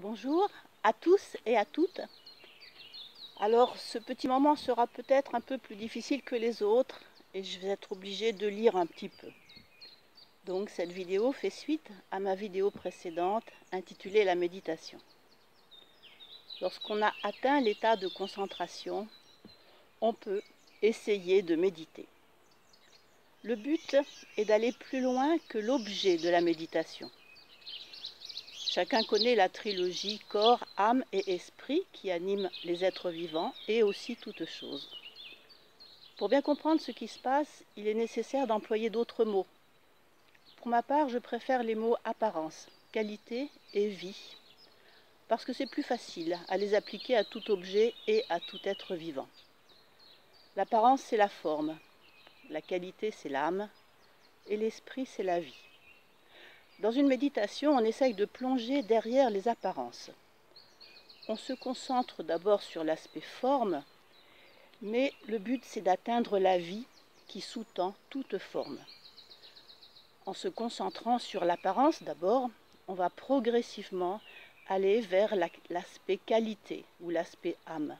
Bonjour à tous et à toutes. Alors ce petit moment sera peut-être un peu plus difficile que les autres et je vais être obligée de lire un petit peu. Donc cette vidéo fait suite à ma vidéo précédente intitulée La méditation. Lorsqu'on a atteint l'état de concentration, on peut essayer de méditer. Le but est d'aller plus loin que l'objet de la méditation. Chacun connaît la trilogie corps, âme et esprit qui anime les êtres vivants et aussi toutes choses. Pour bien comprendre ce qui se passe, il est nécessaire d'employer d'autres mots. Pour ma part, je préfère les mots apparence, qualité et vie, parce que c'est plus facile à les appliquer à tout objet et à tout être vivant. L'apparence, c'est la forme, la qualité, c'est l'âme, et l'esprit, c'est la vie. Dans une méditation, on essaye de plonger derrière les apparences. On se concentre d'abord sur l'aspect forme, mais le but c'est d'atteindre la vie qui sous-tend toute forme. En se concentrant sur l'apparence d'abord, on va progressivement aller vers l'aspect qualité ou l'aspect âme.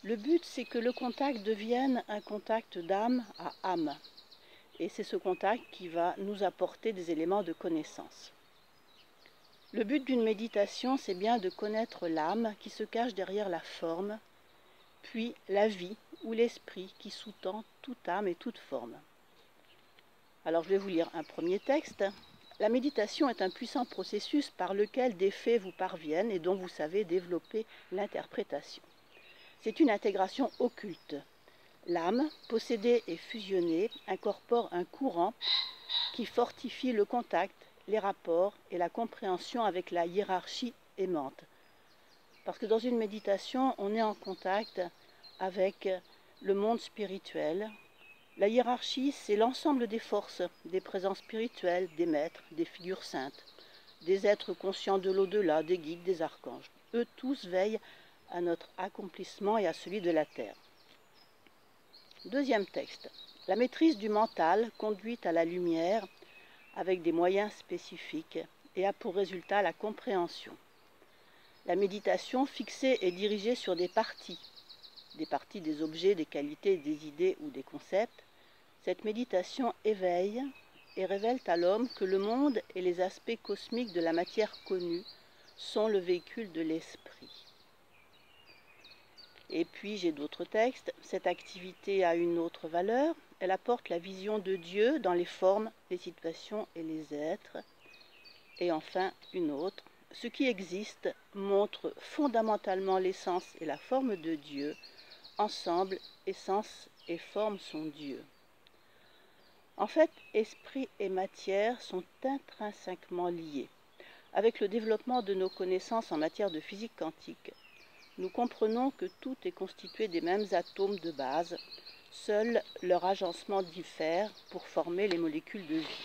Le but c'est que le contact devienne un contact d'âme à âme. Et c'est ce contact qui va nous apporter des éléments de connaissance. Le but d'une méditation, c'est bien de connaître l'âme qui se cache derrière la forme, puis la vie ou l'esprit qui sous-tend toute âme et toute forme. Alors je vais vous lire un premier texte. La méditation est un puissant processus par lequel des faits vous parviennent et dont vous savez développer l'interprétation. C'est une intégration occulte. L'âme, possédée et fusionnée, incorpore un courant qui fortifie le contact, les rapports et la compréhension avec la hiérarchie aimante. Parce que dans une méditation, on est en contact avec le monde spirituel. La hiérarchie, c'est l'ensemble des forces, des présences spirituelles, des maîtres, des figures saintes, des êtres conscients de l'au-delà, des guides, des archanges. Eux tous veillent à notre accomplissement et à celui de la terre. Deuxième texte. La maîtrise du mental conduit à la lumière avec des moyens spécifiques et a pour résultat la compréhension. La méditation fixée est dirigée sur des parties des objets, des qualités, des idées ou des concepts. Cette méditation éveille et révèle à l'homme que le monde et les aspects cosmiques de la matière connue sont le véhicule de l'esprit. Et puis j'ai d'autres textes. Cette activité a une autre valeur. Elle apporte la vision de Dieu dans les formes, les situations et les êtres. Et enfin une autre. Ce qui existe montre fondamentalement l'essence et la forme de Dieu. Ensemble, essence et forme sont Dieu. En fait, esprit et matière sont intrinsèquement liés. Avec le développement de nos connaissances en matière de physique quantique, nous comprenons que tout est constitué des mêmes atomes de base, seul leur agencement diffère pour former les molécules de vie.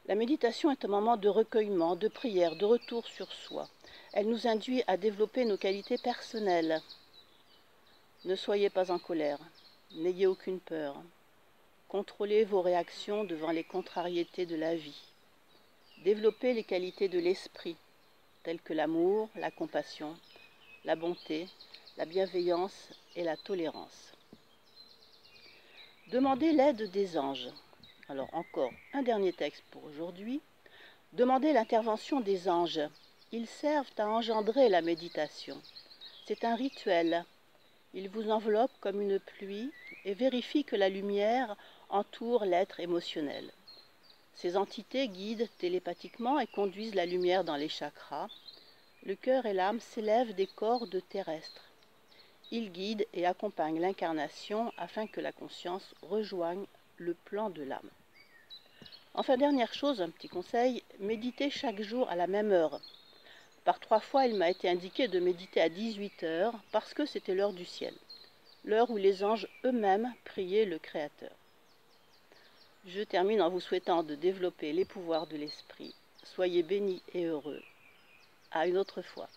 La méditation est un moment de recueillement, de prière, de retour sur soi. Elle nous induit à développer nos qualités personnelles. Ne soyez pas en colère, n'ayez aucune peur. Contrôlez vos réactions devant les contrariétés de la vie. Développez les qualités de l'esprit, telles que l'amour, la compassion, la bonté, la bienveillance et la tolérance. Demandez l'aide des anges. Alors encore un dernier texte pour aujourd'hui. Demandez l'intervention des anges. Ils servent à engendrer la méditation. C'est un rituel. Ils vous enveloppent comme une pluie et vérifient que la lumière entoure l'être émotionnel. Ces entités guident télépathiquement et conduisent la lumière dans les chakras. Le cœur et l'âme s'élèvent des cordes terrestres. Ils guident et accompagnent l'incarnation afin que la conscience rejoigne le plan de l'âme. Enfin, dernière chose, un petit conseil, méditez chaque jour à la même heure. Par 3 fois, il m'a été indiqué de méditer à 18 heures parce que c'était l'heure du ciel, l'heure où les anges eux-mêmes priaient le Créateur. Je termine en vous souhaitant de développer les pouvoirs de l'esprit. Soyez bénis et heureux. À une autre fois.